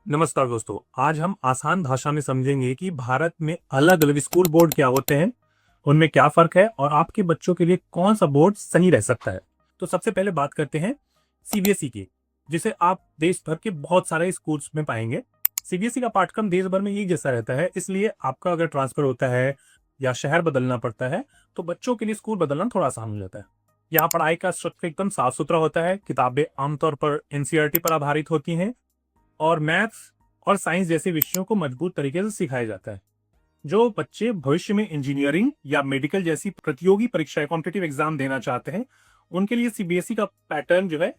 नमस्कार दोस्तों। आज हम आसान भाषा में समझेंगे कि भारत में अलग अलग स्कूल बोर्ड क्या होते हैं, उनमें क्या फर्क है और आपके बच्चों के लिए कौन सा बोर्ड सही रह सकता है। तो सबसे पहले बात करते हैं सीबीएसई की, जिसे आप देश भर के बहुत सारे स्कूल्स में पाएंगे। सीबीएसई का पाठ्यक्रम देश भर में एक जैसा रहता है, इसलिए आपका अगर ट्रांसफर होता है या शहर बदलना पड़ता है तो बच्चों के लिए स्कूल बदलना थोड़ा आसान हो जाता है। यहाँ पढ़ाई का स्ट्रक्चर एकदम साफ सुथरा होता है। किताबें आमतौर पर एनसीईआरटी पर आधारित होती हैं और मैथ्स और साइंस जैसे विषयों को मजबूत तरीके से सिखाया जाता है। जो बच्चे भविष्य में इंजीनियरिंग या मेडिकल जैसी प्रतियोगी परीक्षाएं, कॉम्पिटिटिव एग्जाम देना चाहते हैं, उनके लिए सीबीएसई का पैटर्न जो है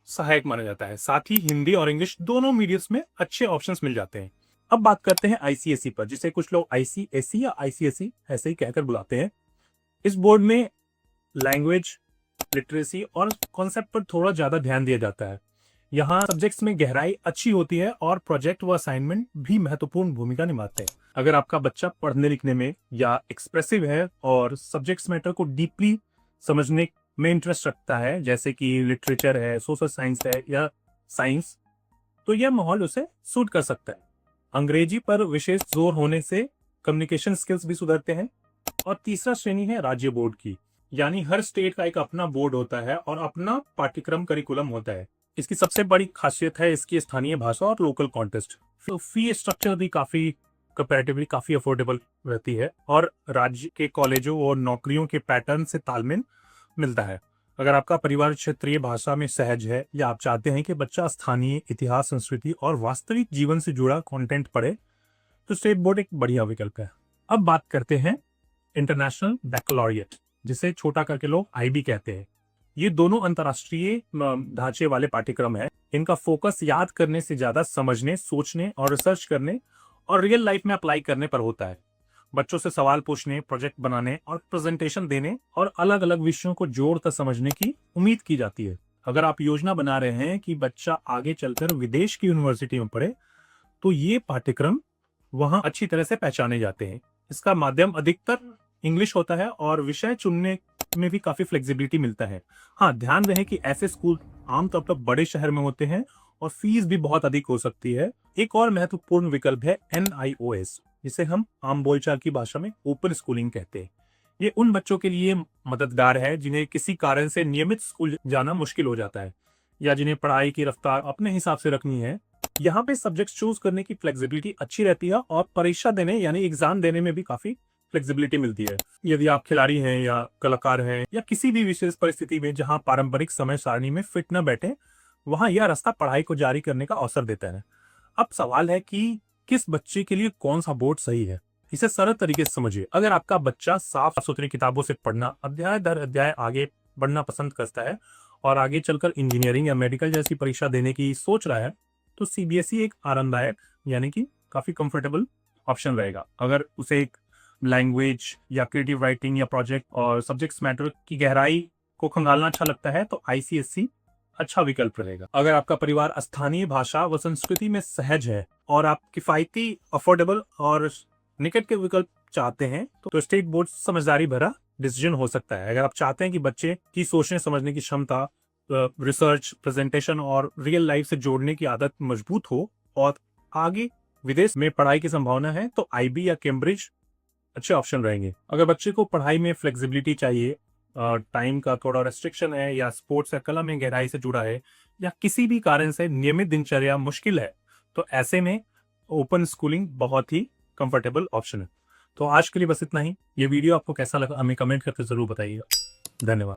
सहायक माना जाता है। साथ ही हिंदी और इंग्लिश दोनों मीडियम्स में अच्छे ऑप्शंस मिल जाते हैं। अब बात करते हैं आईसीएसई पर, जिसे कुछ लोग आईसीएसई या आईसीएसई ऐसे ही कहकर बुलाते हैं। इस बोर्ड में लैंग्वेज, लिटरेसी और कॉन्सेप्ट पर थोड़ा ज्यादा ध्यान दिया जाता है। यहाँ सब्जेक्ट्स में गहराई अच्छी होती है और प्रोजेक्ट व असाइनमेंट भी महत्वपूर्ण भूमिका निभाते हैं। अगर आपका बच्चा पढ़ने लिखने में या एक्सप्रेसिव है और सब्जेक्ट्स मैटर को डीपली समझने में इंटरेस्ट रखता है, जैसे कि लिटरेचर है, सोशल साइंस है या साइंस, तो यह माहौल उसे सूट कर सकता है। अंग्रेजी पर विशेष जोर होने से कम्युनिकेशन स्किल्स भी सुधरते हैं। और तीसरा श्रेणी है राज्य बोर्ड की, यानी हर स्टेट का एक अपना बोर्ड होता है और अपना पाठ्यक्रम करिकुलम होता है। इसकी सबसे बड़ी खासियत है इसकी स्थानीय भाषा और लोकल कॉन्टेस्ट। तो फी स्ट्रक्चर भी काफी कंपैरेटिवली काफी अफोर्डेबल रहती है और राज्य के कॉलेजों और नौकरियों के पैटर्न से तालमेल मिलता है। अगर आपका परिवार क्षेत्रीय भाषा में सहज है या आप चाहते हैं कि बच्चा स्थानीय इतिहास, संस्कृति और वास्तविक जीवन से जुड़ा कंटेंट पढ़े, तो स्टेट बोर्ड एक बढ़िया विकल्प है। अब बात करते हैं इंटरनेशनल बैकलॉरिएट, जिसे छोटा करके लोग आईबी कहते हैं। ये दोनों अंतर्राष्ट्रीय ढांचे वाले पाठ्यक्रम है। इनका फोकस याद करने से ज्यादा समझने, सोचने और रिसर्च करने और रियल लाइफ में अप्लाई करने पर होता है। बच्चों से सवाल पूछने, प्रोजेक्ट बनाने और प्रेजेंटेशन देने और अलग अलग विषयों को जोड़कर समझने की उम्मीद की जाती है। अगर आप योजना बना रहे हैं कि बच्चा आगे चलकर विदेश की यूनिवर्सिटी में पढ़े, तो ये पाठ्यक्रम वहां अच्छी तरह से पहचाने जाते हैं। इसका माध्यम अधिकतर इंग्लिश होता है और विषय चुनने में भी काफी फ्लेक्सिबिलिटी मिलता है। हाँ, ध्यान रहे कि ऐसे स्कूल आमतौर पर बड़े शहर में होते हैं और फीस भी बहुत अधिक हो सकती है। एक और महत्वपूर्ण विकल्प है NIOS, जिसे हम आम बोलचाल की भाषा में ओपन स्कूलिंग कहते हैं। ये उन बच्चों के लिए मददगार है जिन्हें किसी कारण से नियमित स्कूल जाना मुश्किल हो जाता है या जिन्हें पढ़ाई की रफ्तार अपने हिसाब से रखनी है। यहाँ पे सब्जेक्ट चूज करने की फ्लेक्सिबिलिटी अच्छी रहती है और परीक्षा देने यानी एग्जाम देने में भी काफी फ्लेक्सिबिलिटी मिलती है। यदि आप खिलाड़ी हैं या कलाकार हैं या किसी भी विशेष परिस्थिति में जहां पारंपरिक समय सारणी में फिट न बैठे, वहां यह रास्ता पढ़ाई को जारी करने का अवसर देता है। अब सवाल है कि किस बच्चे के लिए कौन सा बोर्ड सही है। इसे सरल तरीके से समझिए। अगर आपका बच्चा साफ सुथरी किताबों से पढ़ना, अध्याय दर अध्याय आगे बढ़ना पसंद करता है और आगे चलकर इंजीनियरिंग या मेडिकल जैसी परीक्षा देने की सोच रहा है, तो सीबीएसई एक आरामदायक यानी कि काफी कंफर्टेबल ऑप्शन रहेगा। अगर उसे एक लैंग्वेज या क्रिएटिव राइटिंग या प्रोजेक्ट और सब्जेक्ट्स मैटर की गहराई को खंगालना अच्छा लगता है, तो आईसीएसई अच्छा विकल्प रहेगा। अगर आपका परिवार स्थानीय भाषा व संस्कृति में सहज है और आप किफायती, अफोर्डेबल और निकट के विकल्प चाहते हैं, तो स्टेट बोर्ड समझदारी भरा डिसीजन हो सकता है। अगर आप चाहते हैं कि बच्चे की सोचने समझने की क्षमता, रिसर्च, प्रेजेंटेशन और रियल लाइफ से जोड़ने की आदत मजबूत हो और आगे विदेश में पढ़ाई की संभावना है, तो आईबी या कैम्ब्रिज अच्छे ऑप्शन रहेंगे। अगर बच्चे को पढ़ाई में फ्लेक्सिबिलिटी चाहिए, टाइम का थोड़ा रेस्ट्रिक्शन है या स्पोर्ट्स या कला में गहराई से जुड़ा है या किसी भी कारण से नियमित दिनचर्या मुश्किल है, तो ऐसे में ओपन स्कूलिंग बहुत ही कंफर्टेबल ऑप्शन है। तो आज के लिए बस इतना ही। ये वीडियो आपको कैसा लगा हमें कमेंट करके जरूर बताइएगा। धन्यवाद।